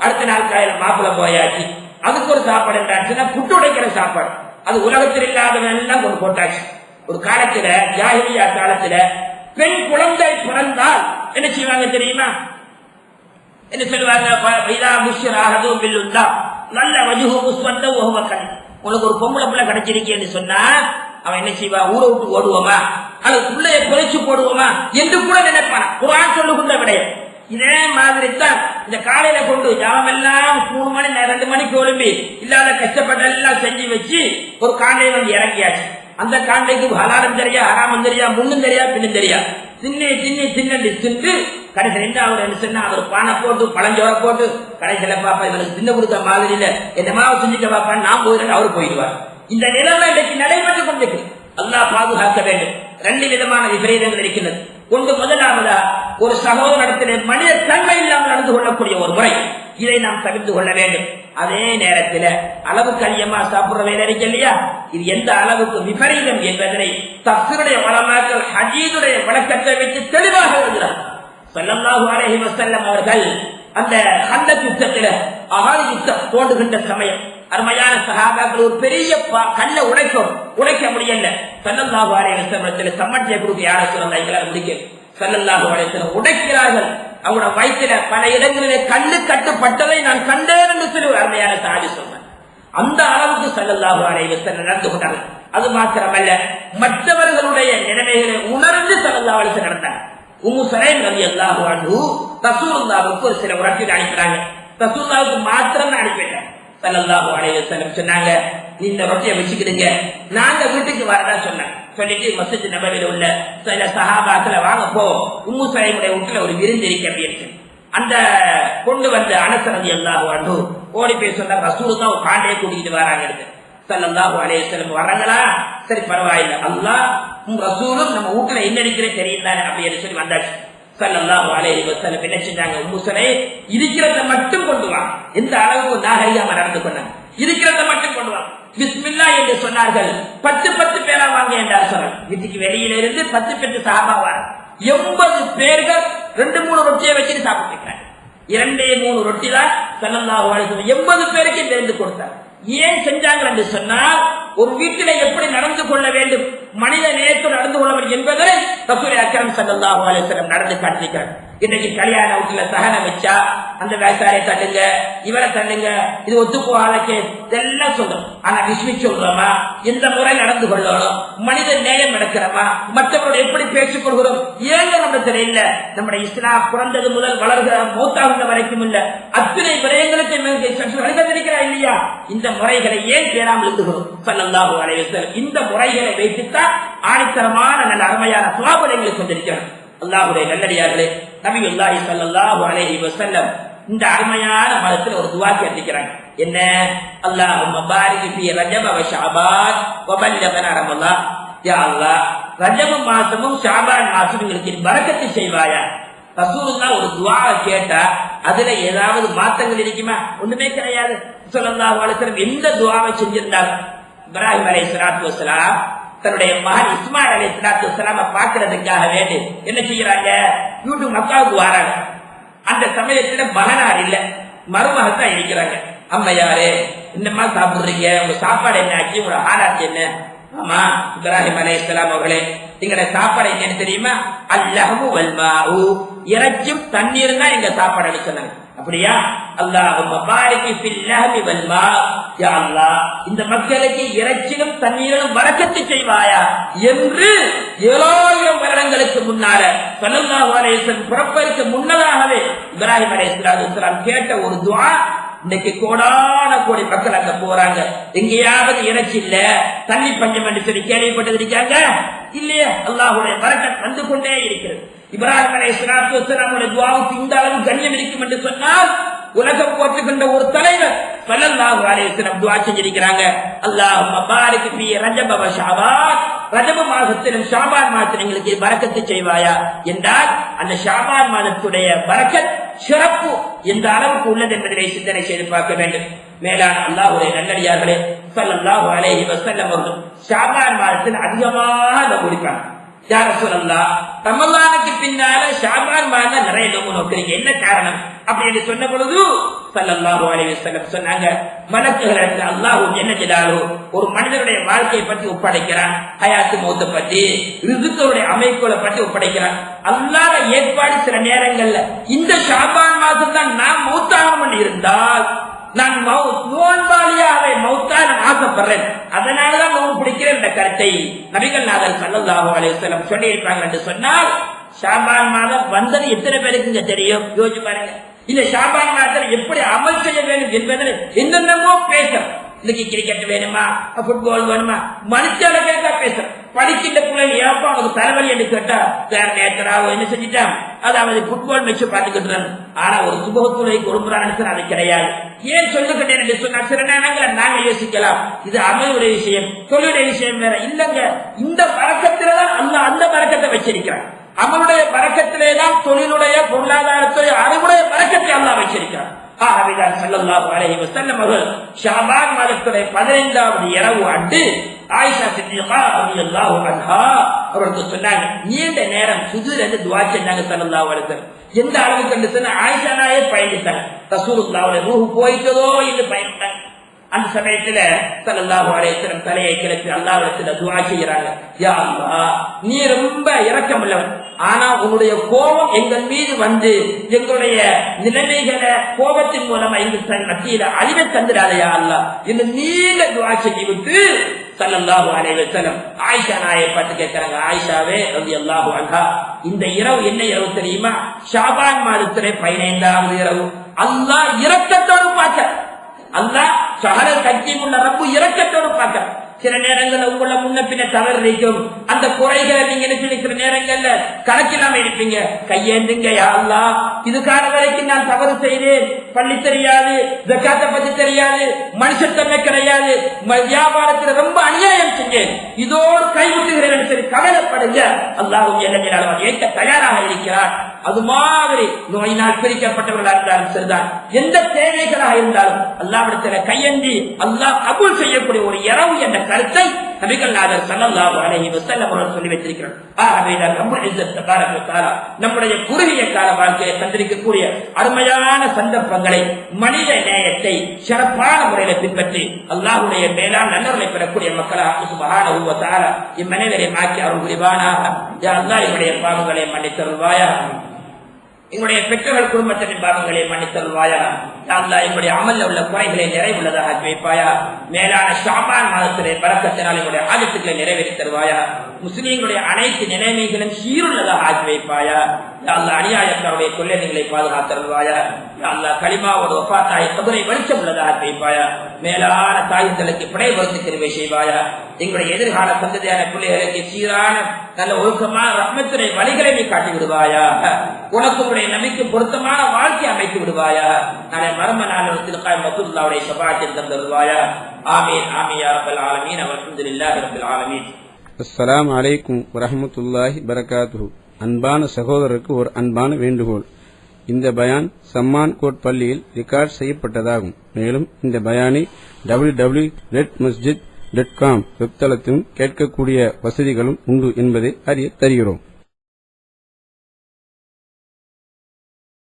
அடுத்த நாள் காலையில மாப்பிள்ள போயாச்சு. அதுக்கு ஒரு சாப்பாடு என்றாச்சுன்னா புட்டு உடைக்கிற சாப்பாடு. அது உலகத்தில் இல்லாதவன் எல்லாம் கொண்டு போட்டாச்சு. ஒரு காலத்துல ஜாஹிலியா காலத்துல பெண் குழந்தை பிறந்தால் என்ன செய்வாங்க தெரியுமா? என்ன சொல்லுவாங்க? நல்ல வஜுஹு முஸ்வந்த ஓஹமக்கன். உனக்கு ஒரு பொம்பளை பிள்ளை கிடைச்சிருக்கேன்னு சொன்னா அவன் என்ன செய்வா? ஊரை விட்டு ஓடுவோமா அல்லது பிள்ளைய குறைச்சு போடுவோமா என்று கூட நினைப்பான். குர்ஆன் சொல்லுகின்ற விடயம் இதே மாதிரி தான். இந்த காலையில கொண்டு ஜாமம் எல்லாம் 3 மணி 2 மணிக்கு ஒழும்பி இல்லாத கஷ்டப்பட்டு எல்லாம் செஞ்சு வச்சு ஒரு காண்டை வந்து இறங்கியாச்சு. அந்த காண்டைக்கு ஹலாலும் தெரியா, ஹராமும் தெரியா, முன்னும் தெரியா, பின்னும் தெரியா. தின்னு கடைசியில் என்ன அவர் என்ன சொன்னா, அவர் பானை போட்டு பழஞ்சோர போட்டு கடைசியில பாப்பா இவனுக்கு தின்ன கொடுத்த மாதிரியில என்னமாவது செஞ்சுட்டு பாப்பான்னு நான் போயிட்டு அவரு போயிடுவார். இந்த நிலைமை இன்றைக்கு நடைபெற்றுக் கொண்டிருக்கு. அல்லாஹ் பாதுகாக்க வேண்டும். 2 விதமான விபரீதங்கள் இருக்கின்றது. ஒன்று, முதலாவதா ஒரு சகோதரத்திலே மனித தன்மை இல்லாமல் நடந்து கொள்ளக்கூடிய ஒரு முறை. இதை நாம் தவிர்த்து கொள்ள வேண்டும். அதே நேரத்தில் அளவுக்கு அதிகமா சாப்பிடுற வேலை இருக்கு இல்லையா, இது எந்த அளவுக்கு விபரீதம் என்பதனை தஃசீருடைய உலமாக்கள் ஹதீஸுடைய விளக்கத்தை வைத்து தெளிவாக எழுதுகிறார். ஸல்லல்லாஹு அலைஹி வஸல்லம் அவர்கள் அந்த கந்தக் யுத்தத்தில் அஹாது யுத்தம் தோன்றுகின்ற சமயம் அருமையான சஹாபாக்கள் ஒரு பெரிய கல்லை உடைக்க முடியல. ஸல்லல்லாஹு அலைஹி வஸல்லம் சம்மட்டியை கொடுக்க யார சொல்றாங்க, எங்களால் முடிக்க. ஸல்லல்லாஹு அலைஹி வஸல்லம் உடைக்கிறார்கள். அவங்களோட வயிற்றுல பல இடங்களிலே கல்லு கட்டுப்பட்டதை நான் கண்டேன் என்று சொல்லி அருமையான சஹாபி சொன்னார். அந்த அளவுக்கு ஸல்லல்லாஹு அலைஹி வஸல்லம் நடந்து கொண்டார்கள். அது மாத்திரமல்ல, மற்றவர்களுடைய நிலைமைகளை உணர்ந்து ஸல்லல்லாஹு அலைஹி வஸல்லம் நடந்தாங்க. உம்மு சலைம் ரலியல்லாஹு அன்ஹு ரசூலுல்லாஹ்வுக்கு ஒரு சில உரட்டில் அனுப்பினாங்க. ரசூலுல்லாஹ்வுக்கு மாத்திரம் தான் அனுப்பிட்டாங்க. ஸல்லல்லாஹு அலைஹி வஸல்லம் சொன்னாங்க, இந்த ரொட்டியை வச்சுக்கிடுங்க, நாங்க வீட்டுக்கு வரதா சொன்னாங்க. சொல்லிட்டு மஸ்ஜித் நபவில உள்ள சில சஹாபாக்களை வாங்க போ, உம்மு சலைமுடைய வீட்டுல ஒரு விருந்து இருக்கு அப்படின்னு அந்த கொண்டு வந்த அனஸ் ரலியல்லாஹு அன்ஹு ஓடி போய் சொன்னா ரசூலுல்லாஹ் ஒரு காண்டையை கூட்டிட்டு வராங்க. ஸல்லல்லாஹு அலைஹி வஸல்லம் வர்றாங்களா, சரி பரவாயில்லை, அல்லாஹ் ரசூலும் நம்ம வீட்டுல என்ன இருக்கிறே தெரியும் தானே அப்படின்னு சொல்லி வந்தாச்சு. ஸல்லல்லாஹு அலைஹி வஸல்லம் என்ன செஞ்சாங்க, உம்மு சலைம் இருக்கிறத மட்டும் கொண்டு வா. எந்த அளவுக்கு நாகரிகமா நடந்து கொண்டாங்க, இருக்கிறத மட்டும் கொண்டு வா, பிஸ்மில்லா என்று சொன்னார்கள். 10 பேரா வாங்க என்றார் சொன்னார். வீட்டுக்கு வெளியில இருந்து 10 சஹாபா வர 80 பேர்கள் 2-3 ரொட்டியை வச்சுட்டு சாப்பிட்டுருக்காங்க. 2-3 ரொட்டி தான் ஸல்லல்லாஹு அலைஹி வஸல்லம் 80 பேருக்கு தேர்ந்து கொடுத்தார். ஏன் செஞ்சாங்க என்று சொன்னால், ஒரு வீட்டில எப்படி நடந்து கொள்ள வேண்டும், மனித நேயத்தோடு நடந்து கொள்ள வேண்டும் என்பதை ரசூல் அக்ரம் ஸல்லல்லாஹு அலைஹி வஸல்லம் நடந்து காட்டிக்கிறார். இன்னைக்கு கல்யாண வீட்டுல சகன வச்சா அந்த வேசாரை தள்ளுங்க, இவரை தள்ளுங்க, இது ஒத்து போகாதே இதெல்லாம் சொல்றோம். ஆனா விஸ்மி சொல்றோமா, எந்த முறை நடந்து கொள்ளணும், மனித நேயம் நடக்கிறோமா, மற்றவரோடு எப்படி பேசிக் கொள்கிறோம், ஏங்க நம்ம தெரியல. நம்முடைய இஸ்லாம் பிறந்தது முதல் வளர்கிற மௌத்தாகுள்ள வரைக்கும் இல்ல அத்தனை விடயங்களுக்கு வழிகட்டிருக்கிறா இல்லையா, இந்த முறைகளை ஏன் பேராமல் இருந்துகிறோம். ஸல்லல்லாஹு அலைஹி வஸல்லம் இந்த முறைகளை வைத்துத்தான் ஆணித்தரமான நல்ல அருமையான சுவாபங்களை கொண்டிருக்கிறார். அல்லாஹ்வுடைய நல்லடியார்களே, நபியுல்லாஹி ஸல்லல்லாஹு அலைஹி வஸல்லம் இந்த அருமையான மதத்தில் ஒரு துஆ கேட்டிருக்கிறாங்க. என்ன? அல்லாஹும்ம பாரிக் ஃபீ ரஜப வ ஷஅபான் வ பல்லகனா ரமலான். யா அல்லாஹ், ரஜப மாசமும் ஷஅபான் மாசமும் எங்களுக்கு பரக்கத்து செய்வாயா. ரசூலுல்லாஹ் ஒரு துஆ கேட்டா அதுல ஏதாவது மாற்றங்கள் இருக்குமா? ஒண்ணுமே கிடையாது. ஸல்லல்லாஹு அலைஹி வஸல்லம் எந்த துஆவை செஞ்சிருந்தாங்க, இப்ராஹிம் அலைஹிஸ்ஸலாத்து வஸ்ஸலாம் தன்னுடைய மகன் இஸ்மாயில் அலைஹிஸ்ஸலாத்து வஸ்ஸலாம பார்க்கிறதுக்காக வேண்டி என்ன செய்யறாங்க, யூடியூப் மக்காவுக்கு வராங்க. அந்த சமயத்துல மகனார் இல்ல, மருமகத்தான் இருக்கிறாங்க. அம்மையாரே, என்னமா சாப்பிடுறீங்க, உங்க சாப்பாடு என்ன ஆச்சு, உங்களோட ஆராய்ச்சி என்ன? ஆமா இப்ராஹிம் அலைஹிஸ்ஸலாம் அவர்களே, எங்களுடைய சாப்பாடு என்னன்னு தெரியுமா? அல்லஹ்மு வல் மாஉ, இறைச்சும் தண்ணீர் தான் எங்க சாப்பாடு சொன்னாங்க. அப்படியா? அல்லாஹும்ம பாரிக் ஃபில் லஹ்மி வல் மா. யா அல்லாஹ், இந்த மக்களுக்கு இறைச்சிலும் தண்ணீரிலும் பரக்கத்து செய்வாயா என்று 7000 வருடங்களுக்கு முன்னால ஸல்லல்லாஹு அலைஹி வஸல்லம் பிறப்பதற்கு முன்னதாகவே இப்ராஹிம் அலைஹிஸ்ஸலாம் கேட்ட ஒரு துஆ. இன்னைக்கு கோடான கோடி மக்கள் அங்க போறாங்க, எங்கேயாவது இறைச்சி இல்ல, தண்ணி பஞ்சம் என்று சொல்லி கேள்விப்பட்டிருக்காங்க இல்லையா? அல்லாஹ்வுடைய பரக்கத் வந்து கொண்டே இருக்கிறது. இப்ராஹிம் அலைஹிஸ்ஸலாத்து வஸ்ஸலாமுடைய துஆவுக்கு இந்த அளவு கண்ணியம் இருக்கும் என்று சொன்னால், உலகம் போற்றுகின்ற ஒரு தலைவர் ஸல்லல்லாஹு அலைஹி வஸல்லம் துஆ செஞ்சிருக்கிறாங்க. அல்லாஹும்ம பாரிக் ஃபீ ரஜப வ ஷஅபான், ரஜப மாதத்திலும் ஷாபான் மாதத்திலும் எங்களுக்கு பரக்கத்து செய்வாயா என்றால், அந்த ஷாபான் மாதத்துடைய பரக்கத் சிறப்பு எந்த அளவுக்கு உள்ளது என்பதை சிந்தனை செய்து பார்க்க வேண்டும். மேலான அல்லாஹ்வுடைய நல்லடியார்களே, ஸல்லல்லாஹு அலைஹி வஸல்லம் அவர்கள் ஷாபான் மாதத்தில் அதிகமாக குடிப்பாங்க. யா ரசூலல்லாஹ், ரமலானுக்கு பின்னால ஷாபான் மாதம் நிறைய நோம்பு நோக்குறீங்க, என்ன காரணம் அப்படின்னு சொன்ன பொழுது ஸல்லல்லாஹு அலைஹி வஸல்லம் சொன்னாங்க, மலக்குகளுக்கு அல்லாஹ் என்ன ஜலாலு ஒரு மனிதனுடைய வாழ்க்கையை பற்றி ஒப்படைக்கிறான், ஹயாத்து மௌத்தை பற்றி, ரிஸ்குடைய அமைப்புகளை பற்றி ஒப்படைக்கிறான். அல்லாஹ் ஏற்பாடு சில நேரங்கள்ல இந்த ஷாபான் மாதம் தான் நான் மௌத்தாகும் இருந்தால் நான் நோன்பாளியாக மௌத்தா நான் ஆசைப்படுறேன், அதனாலதான் நோன்பு பிடிக்கிறேன் என்ற கருத்தை நபிகள் நாதர் ஸல்லல்லாஹு அலைஹி வஸல்லம் சொல்லி இருப்பாங்க என்று சொன்னால், ஷாபான் மாதம் வந்தது எத்தனை பேருக்கு இங்க தெரியும்? யோசிச்சு பாருங்க. இந்த ஷாபான் மாதத்தில் எப்படி அமல் செய்ய வேண்டும் என்பதில் என்னென்னமோ பேசுறோம். இன்னைக்கு கிரிக்கெட் வேணுமா, ஃபுட்பால் வேணுமா, மனுஷால கேட்டா பேசுறோம். படிக்கின்ற பிள்ளைங்க ஏப்பா அவனுக்கு தலைவலி என்று கேட்டா வேற நேரத்தினாவோ என்ன செஞ்சுட்டான், அதாவது ஃபுட்பால் மேட்ச் பார்த்துக்கிட்டு. ஆனா ஒரு சுபத்துறைக்கு ஒரு முறை அது கிடையாது. ஏன் சொல்லுகிட்டேன் என்று சொன்னா, சில நேரங்களில் நாங்க யோசிக்கலாம் இது அமலுடைய விஷயம், தொழிலுடைய விஷயம் வேற இல்லங்க. இந்த பழக்கத்தில்தான் அல்லாஹ் அந்த பழக்கத்தை வச்சிருக்கிறான். அமலுடைய பழக்கத்திலேதான் தொழிலுடைய, பொருளாதாரத்துடைய, அறிவுடைய பழக்கத்தை அல்லாஹ் வச்சிருக்கிறான். ஆகவேதான் ஸல்லல்லாஹு அலைஹி வஸல்லம் அவர்கள் ஷாபான் மாதத்துடைய 15வது இரவு அன்று ஆயிஷா சித்திகா ரலியல்லாஹு அன்ஹா அவர்களுக்கு சொன்னாங்க, நீண்ட நேரம் சுஜூதில் துஆ செஞ்சாங்க ஸல்லல்லாஹு அலைஹி வஸல்லம். எந்த அளவுக்கு என்று சொன்னா ஆயிஷா நாயே பயந்துட்டாங்க, ரசூலுல்லாஹ்வுடைய ரூஹ் போயிட்டதோ என்று பயந்துட்டாங்க. அந்த சமயத்துல ஸல்லல்லாஹு அலைஹி வஸல்லம் தலையை கிளப்பி அல்லாஹ்விடத்துல துஆ செய்யறாங்க, யா அல்லாஹ், நீ ரொம்ப இரக்கமுள்ளவன், ஆனா உன்னுடைய கோபம் எங்கள் மீது வந்து எங்களுடைய நிலைமைகளை கோபத்தின் மூலமா எங்கள் மத்தியில அழிவை தந்துடாதையா அல்லாஹ் என்று நீண்ட துஆ செய்து விட்டு ஸல்லல்லாஹு அலைஹி வஸல்லம் ஆயிஷா நாயை பார்த்து கேட்கிறாங்க, ஆயிஷாவே ரலியல்லாஹு அன்ஹா, இந்த இரவு என்ன இரவு தெரியுமா? ஷாபான் மாதத்திலே 15வது இரவு. அல்லாஹ் இரக்கத்தோடு பார்க்க, அல்லாஹ் சஹர கட்சியுள்ள ரப்பு இரக்கத்தோடு பார்க்க. சில நேரங்கள்ல உங்களை முன்ன பின்ன தவறு இருக்கும், அந்த குறைகளை நீங்க நினைக்கிற நேரங்கள்ல கணக்கில்லாம இருப்பீங்க. கையேந்துங்க, யா அல்லாஹ், இதுக்கான வரைக்கும் நான் தவறு செய்தேன், பள்ளி தெரியாது, ஜக்காத்தை பத்தி தெரியாது, மனுஷத்தன்மை கிடையாது, வியாபாரத்தில் ரொம்ப அநியாயம் செஞ்சேன், இதோடு கைவிட்டுகிறேன் சரி கவலைப்படுங்க. அல்லாஹ் என்ன ஏற்க தயாராக இருக்கிறார். அது மாதிரி நோயினால் பிரிக்கப்பட்டவர்களாக இருந்தாலும் சரிதான், எந்த தேவைகளாக இருந்தாலும் அல்லாஹ்விடத்துல கையேந்தி அல்லாஹ் கபூல் செய்யக்கூடிய ஒரு இரவு என்ற கருத்தை நபிகள் நாதர் ஸல்லல்லாஹு அலைஹி வஸல்லம் அவர்கள் சொல்லி வைத்திருக்கிறார். ஆகவே ரப்பல் இஸ்ஸத் தபாரக வ தஆலா நம்முடைய குறுகிய கால வாழ்க்கையை தந்திருக்கக்கூடிய அருமையான சந்தர்ப்பங்களை, மனித நேயத்தை சிறப்பான முறையில் பின்பற்றி அல்லாஹ்வுடைய மேலான நல்லவர்களை பெறக்கூடிய மக்களாக சுப்ஹானஹு வ தஆலா இம்மனைவரை மாற்றி அருள் புரிவானாக. யா அல்லாஹ், என்னுடைய பாவங்களை மன்னித்தருள்வாயாக, எங்களுடைய பெற்றோர்கள் குடும்பத்தின் பாவங்களை மன்னித்தருள்வாயா. அல்லாஹ் எங்களுடைய அமல்ல உள்ள குறைகளை நிறைவுள்ளதாக ஆக்கி வைப்பாயா. மேலான ஷாபான் மாதத்திலே பரக்கத்தினால் எங்களுடைய ஆஜத்துக்களை நிறைவேற்றி தருவாயா. முஸ்லீம்களுடைய அனைத்து நிலைமைகளும் சீருள்ளதாக ஆக்கி வைப்பாயா. அல்லாஹ் அநியாயக்காருடைய கொள்ளைகளை பாதுகாத்தருள்வாயா. அல்லாஹ் களிமாவோட வஃபாத்தாய் கபரை வெளிச்சம் உள்ளதாக ஆக்கி வைப்பாயா. மேலான தாய்களுக்கு பிழை பொறுத்து கிருபை செய்வாயா. எங்களுடைய எதிர்கால சந்ததியான பிள்ளைகளுக்கு சீரான நல்ல ஒழுக்கமான ரஹ்மத்துடைய வழிகளை நீ காட்டி விடுவாயா. உனக்கு உடைய நபிக்கு பொருத்தமான வாழ்க்கை அமைத்து விடுவாயா. நாளை மர்ம நாளில் ரசூலுல்லாஹ்வுடைய ஷஃபாஅத்தில் தந்தருள்வாயா. ஆமீன் ஆமீன் யா ரப்பல் ஆலமீன். வல்ஹம்துலில்லாஹி ரப்பில் ஆலமீன். அஸ்ஸலாமு அலைக்கும் வரஹ்மத்துல்லாஹி பரகாத்துஹு. அன்பான சகோதரருக்கு ஒரு அன்பான வேண்டுகோள். இந்த பயான் சம்மான் கோட் பள்ளியில் ரெக்கார்ட் செய்யப்பட்டதாகும். மேலும் இந்த பயானை www.netmasjid.com வெப்தளத்திலும் கேட்கக்கூடிய வசதிகளும் உண்டு என்பதை அறிய தருகிறோம்.